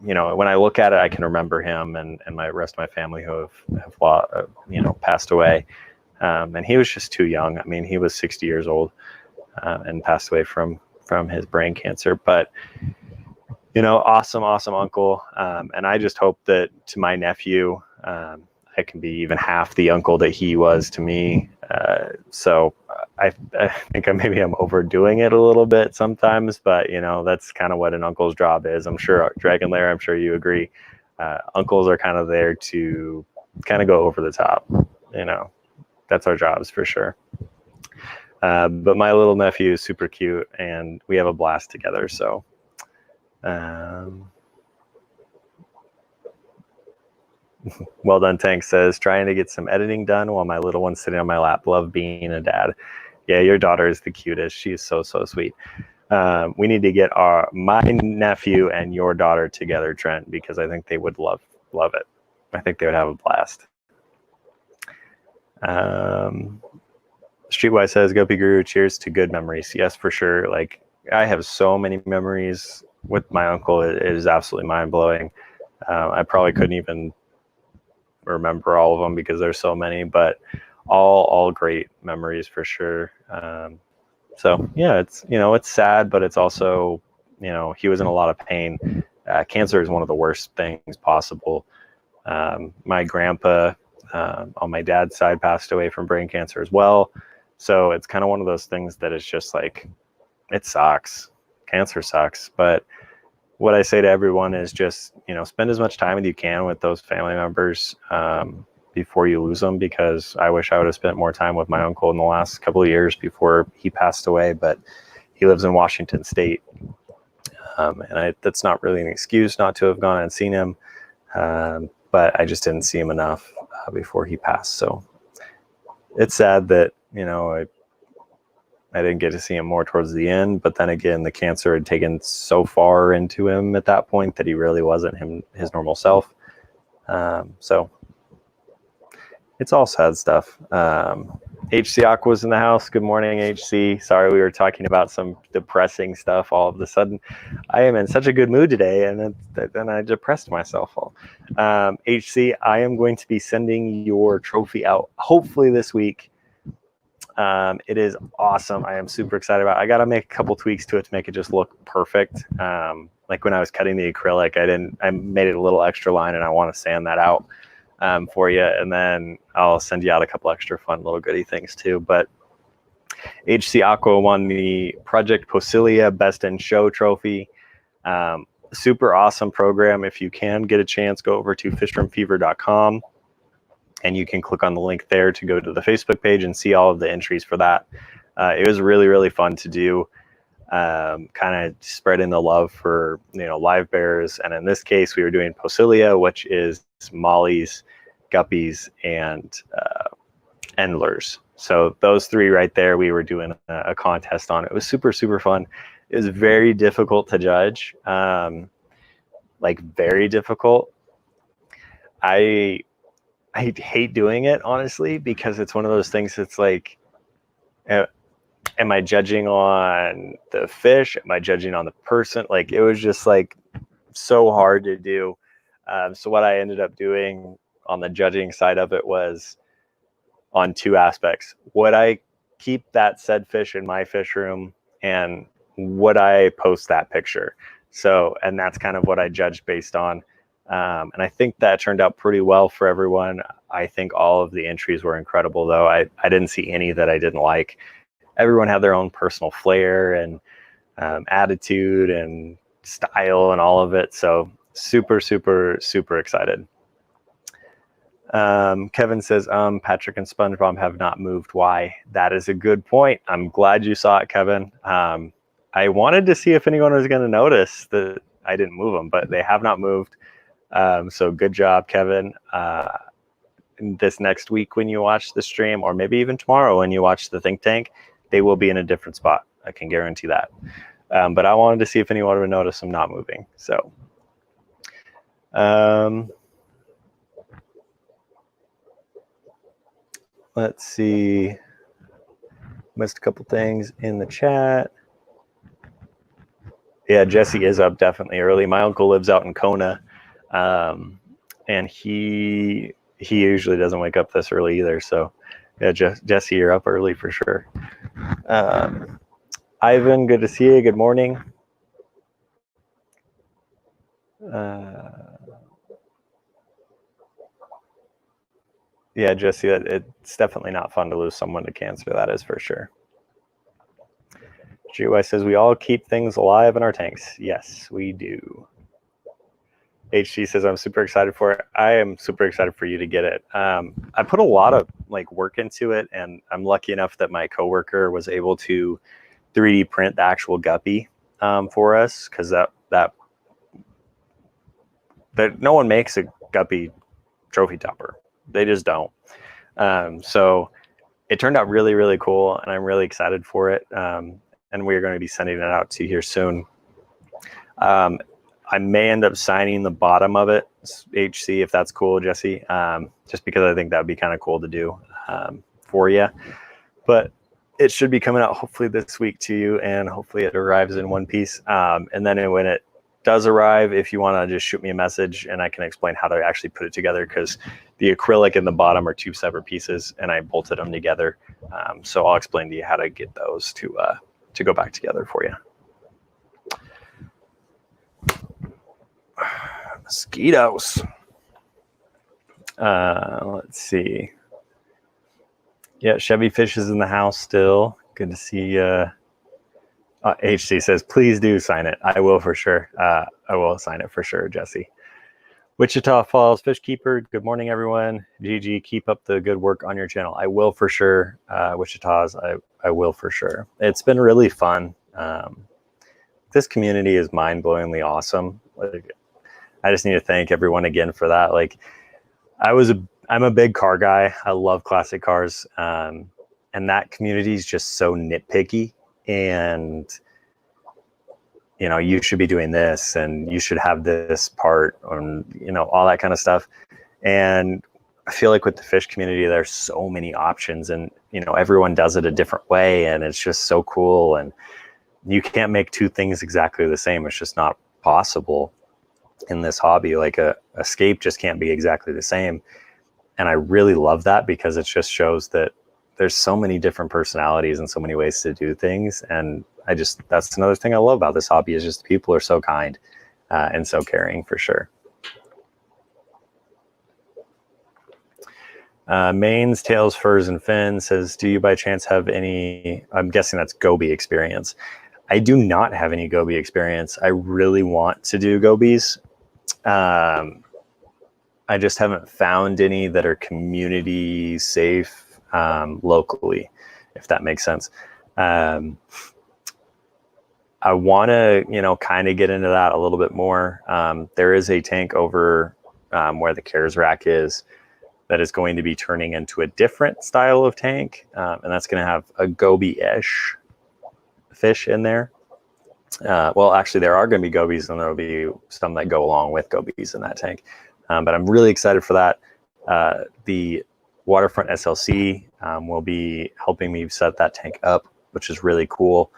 when I look at it, I can remember him and my rest of my family who have passed away. And he was just too young. I mean, he was 60 years old and passed away from his brain cancer. But, awesome uncle. And I just hope that to my nephew, I can be even half the uncle that he was to me. So I think maybe I'm overdoing it a little bit sometimes, but that's kind of what an uncle's job is. I'm sure Dragon Lair, I'm sure you agree. Uncles are kind of there to kind of go over the top. That's our jobs for sure. But my little nephew is super cute and we have a blast together. So, Well Done Tank says, trying to get some editing done while my little one's sitting on my lap. Love being a dad. Yeah, your daughter is the cutest. She's so sweet. We need to get my nephew and your daughter together, Trent, because I think they would love it. I think they would have a blast. Streetwise says, Guppy Guru, cheers to good memories. Yes, for sure. Like, I have so many memories with my uncle. It is absolutely mind-blowing. I probably couldn't even remember all of them because there's so many, but all great memories for sure. So yeah, it's sad, but it's also, he was in a lot of pain. Cancer is one of the worst things possible. My grandpa on my dad's side passed away from brain cancer as well. So it's kind of one of those things that is just like, it sucks. Cancer sucks. But what I say to everyone is just, spend as much time as you can with those family members before you lose them, because I wish I would have spent more time with my uncle in the last couple of years before he passed away, but he lives in Washington State. And that's not really an excuse not to have gone and seen him, but I just didn't see him enough before he passed. So it's sad that, I didn't get to see him more towards the end, but then again, the cancer had taken so far into him at that point that he really wasn't his normal self. So it's all sad stuff. HC Aqua's in the house. Good morning, HC. Sorry, we were talking about some depressing stuff. All of a sudden, I am in such a good mood today, and then I depressed myself all. HC, I am going to be sending your trophy out hopefully this week. It is awesome. I am super excited about it. I got to make a couple tweaks to it to make it just look perfect. Like when I was cutting the acrylic, I made it a little extra line, and I want to sand that out for you. And then I'll send you out a couple extra fun little goodie things too. But HC Aqua won the Project Posilia Best in Show trophy. Super awesome program. If you can get a chance, go over to fishroomfever.com. And you can click on the link there to go to the Facebook page and see all of the entries for that. It was really fun to do, kind of spreading the love for, live bears. And in this case, we were doing Posilia, which is mollies, guppies, and endlers. So those three right there, we were doing a contest on. It was super fun. It was very difficult to judge, like very difficult. I hate doing it, honestly, because it's one of those things that's like, am I judging on the fish? Am I judging on the person? Like, it was just like so hard to do. So what I ended up doing on the judging side of it was on two aspects. Would I keep that said fish in my fish room, and would I post that picture? So, and that's kind of what I judged based on. And I think that turned out pretty well for everyone. I think all of the entries were incredible, though. I didn't see any that I didn't like. Everyone had their own personal flair and attitude and style and all of it. So super excited. Kevin says, Patrick and SpongeBob have not moved. Why? That is a good point. I'm glad you saw it, Kevin. I wanted to see if anyone was going to notice that I didn't move them, but they have not moved. So good job, Kevin. This next week when you watch the stream, or maybe even tomorrow when you watch the think tank, they will be in a different spot. I can guarantee that. But I wanted to see if anyone would notice them not moving. So Let's see. Missed a couple things in the chat. Yeah, Jesse is up definitely early. My uncle lives out in Kona, and he usually doesn't wake up this early either. So, yeah, Jesse, you're up early for sure. Ivan, good to see you. Good morning. Yeah, Jesse, it's definitely not fun to lose someone to cancer. That is for sure. GY says we all keep things alive in our tanks. Yes, we do. HG says I'm super excited for it. I am super excited for you to get it. I put a lot of work into it, and I'm lucky enough that my coworker was able to 3D print the actual Guppy for us, because that no one makes a Guppy trophy topper. They just don't. So it turned out really, really cool, and I'm really excited for it. And we're going to be sending it out to you here soon. I may end up signing the bottom of it, HC, if that's cool, Jesse, just because I think that would be kind of cool to do for you. But it should be coming out hopefully this week to you, and hopefully it arrives in one piece. And then when it does arrive, if you want to just shoot me a message and I can explain how to actually put it together, because the acrylic and the bottom are two separate pieces and I bolted them together. So I'll explain to you how to get those to go back together for you. Mosquitoes. Let's see. Yeah, Chevy Fish is in the house still. Good to see. HC says, please do sign it. I will for sure. I will sign it for sure, Jesse. Wichita Falls Fish Keeper. Good morning, everyone. GG, keep up the good work on your channel. I will for sure. Wichita's, I will for sure. It's been really fun. This community is mind-blowingly awesome. I just need to thank everyone again for that. I'm a big car guy. I love classic cars. And that community is just so nitpicky, and you should be doing this and you should have this part, or all that kind of stuff. And I feel like with the fish community, there's so many options, and everyone does it a different way, and it's just so cool. And you can't make two things exactly the same. It's just not possible in this hobby. Like a scape just can't be exactly the same. And I really love that, because it just shows that there's so many different personalities and so many ways to do things. And that's another thing I love about this hobby, is just people are so kind and so caring for sure. Manes, Tails, Furs, and Fins says, do you by chance have any, I'm guessing that's goby experience. I do not have any goby experience. I really want to do gobies. I just haven't found any that are community safe locally, if that makes sense. I want to, kind of get into that a little bit more. There is a tank over where the CARES rack is that is going to be turning into a different style of tank, and that's going to have a goby-ish fish in there. Well, actually, there are going to be gobies, and there will be some that go along with gobies in that tank. But I'm really excited for that. The Waterfront SLC will be helping me set that tank up, which is really cool.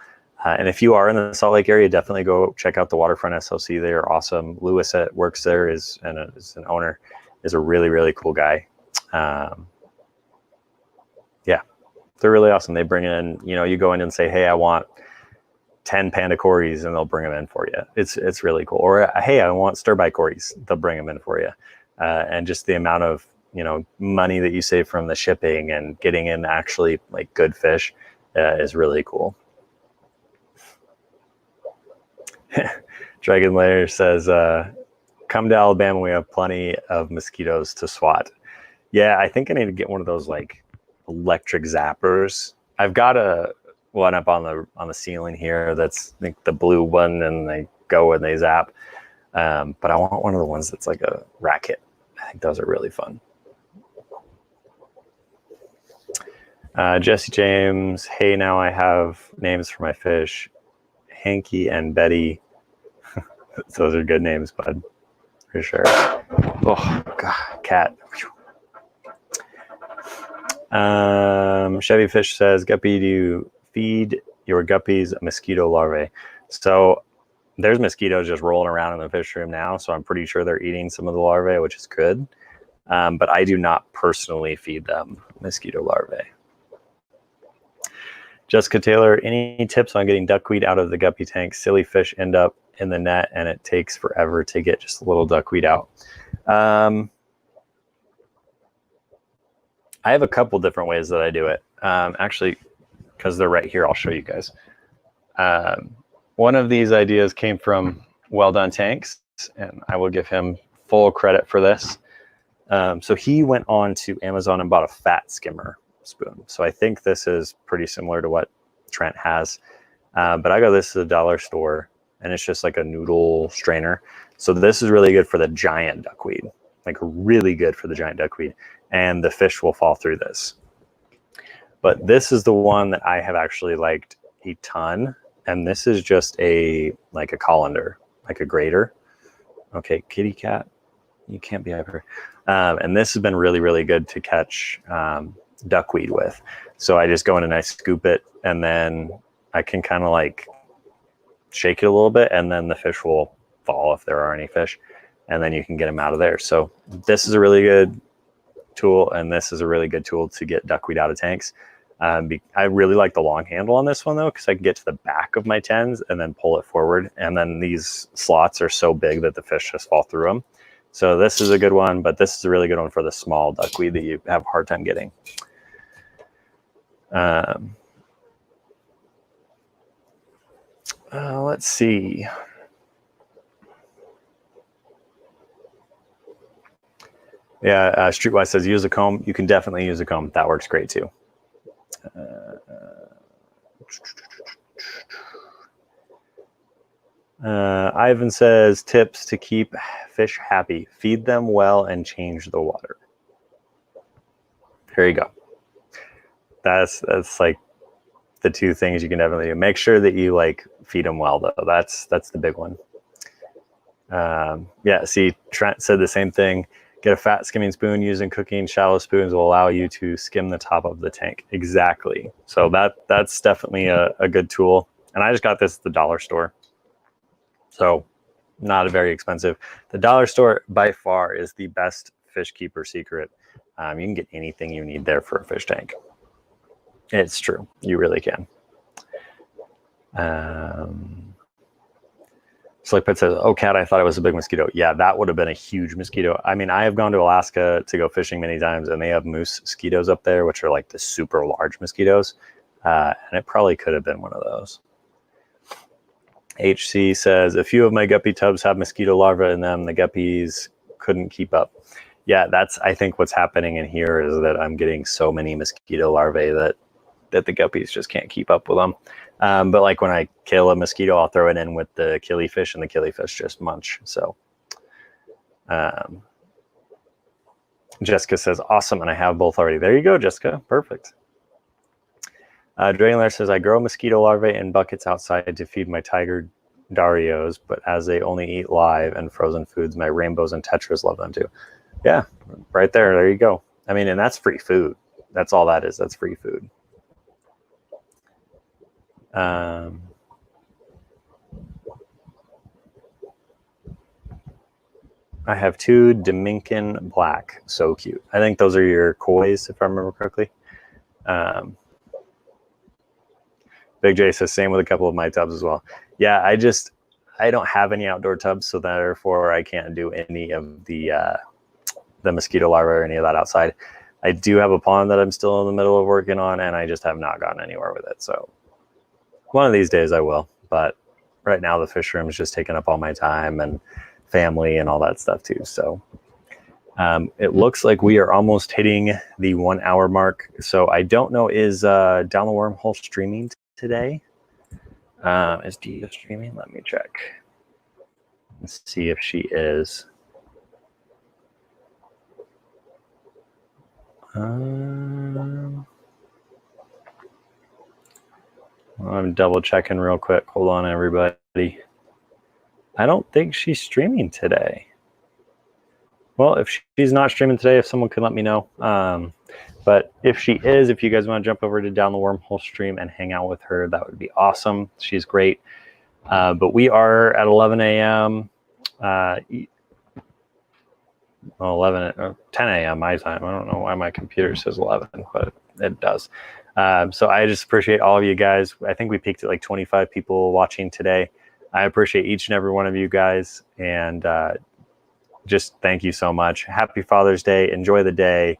And if you are in the Salt Lake area, definitely go check out the Waterfront SLC. They are awesome. Lewis that works there is an owner, is a really, really cool guy. Yeah, they're really awesome. They bring in, you go in and say, hey, I want 10 Panda Corys, and they'll bring them in for you. It's really cool. Or, hey, I want stir-by Corys. They'll bring them in for you. And just the amount of, money that you save from the shipping and getting in actually good fish is really cool. Dragon Lair says, come to Alabama. We have plenty of mosquitoes to swat. Yeah, I think I need to get one of those electric zappers. I've got one up on the ceiling here. That's the blue one, and they go and they zap. But I want one of the ones that's like a racket. I think those are really fun. Jesse James, hey, now I have names for my fish. Hanky and Betty. Those are good names, bud, for sure. Oh, God, cat. Chevy Fish says, Guppy, do you feed your guppies mosquito larvae? So there's mosquitoes just rolling around in the fish room now, so I'm pretty sure they're eating some of the larvae, which is good. But I do not personally feed them mosquito larvae. Jessica Taylor, any tips on getting duckweed out of the guppy tank? Silly fish end up in the net and it takes forever to get just a little duckweed out. I have a couple different ways that I do it. Actually, because they're right here, I'll show you guys. One of these ideas came from Well Done Tanks, and I will give him full credit for this. So he went on to Amazon and bought a fat skimmer spoon. So I think this is pretty similar to what Trent has. But I got this at the dollar store, and it's just like a noodle strainer. So this is really good for the giant duckweed, like really good for the giant duckweed. And the fish will fall through this. But this is the one that I have actually liked a ton. And this is just like a colander, like a grater. Okay, kitty cat, you can't be over. And this has been really, really good to catch duckweed with. So I just go in and I scoop it, and then I can kind of like shake it a little bit, and then the fish will fall if there are any fish, and then you can get them out of there. So this is a really good tool, and this is a really good tool to get duckweed out of tanks. I really like the long handle on this one though, because I can get to the back of my tens and then pull it forward, and then these slots are so big that the fish just fall through them. So this is a good one, but this is a really good one for the small duckweed that you have a hard time getting. Let's see. Yeah, Streetwise says use a comb. You can definitely use a comb. That works great too. Ivan says tips to keep fish happy: feed them well and change the water. There you go. That's like the two things you can definitely do. Make sure that you like feed them well though. That's the big one. Yeah, see, Trent said the same thing. Get a fat skimming spoon. Using cooking shallow spoons will allow you to skim the top of the tank. Exactly. So that's definitely a good tool. And I just got this at the dollar store. So not very expensive. The dollar store by far is the best fish keeper secret. You can get anything you need there for a fish tank. It's true. You really can. Slick Pet says, oh, cat, I thought it was a big mosquito. Yeah, that would have been a huge mosquito. I mean, I have gone to Alaska to go fishing many times, and they have moose mosquitoes up there, which are like the super large mosquitoes. And it probably could have been one of those. HC says, a few of my guppy tubs have mosquito larvae in them. The guppies couldn't keep up. Yeah, that's, I think what's happening in here is that I'm getting so many mosquito larvae that the guppies just can't keep up with them. But like when I kill a mosquito, I'll throw it in with the killifish, and the killifish just munch. So Jessica says, awesome, and I have both already. There you go, Jessica. Perfect. Dragonlair says, I grow mosquito larvae in buckets outside to feed my tiger Darios, but as they only eat live and frozen foods, my rainbows and tetras love them too. Yeah, right there. There you go. I mean, and that's free food. That's all that is. That's free food. I have two Dominican black. So cute. I think those are your kois, if I remember correctly. Big J says same with a couple of my tubs as well. Yeah, I don't have any outdoor tubs, so therefore I can't do any of the mosquito larvae or any of that outside. I do have a pond that I'm still in the middle of working on, and I just have not gotten anywhere with it. So one of these days I will, but right now the fish room is just taking up all my time and family and all that stuff too. So it looks like we are almost hitting the 1 hour mark. So I don't know, is Down the Wormhole streaming today? Is Dia streaming? Let me check. Let's see if she is. I'm double checking real quick. Hold on, everybody. I don't think she's streaming today. Well, if she's not streaming today, if someone can let me know. But if she is, if you guys want to jump over to Down the Wormhole stream and hang out with her, that would be awesome. She's great. But we are at 11 a.m. 11 or 10 a.m. my time. I don't know why my computer says 11, but it does. So I just appreciate all of you guys. I think we peaked at like 25 people watching today. I appreciate each and every one of you guys, and just thank you so much. Happy Father's Day. Enjoy the day,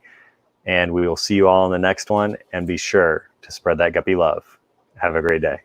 and we will see you all in the next one. And be sure to spread that guppy love. Have a great day.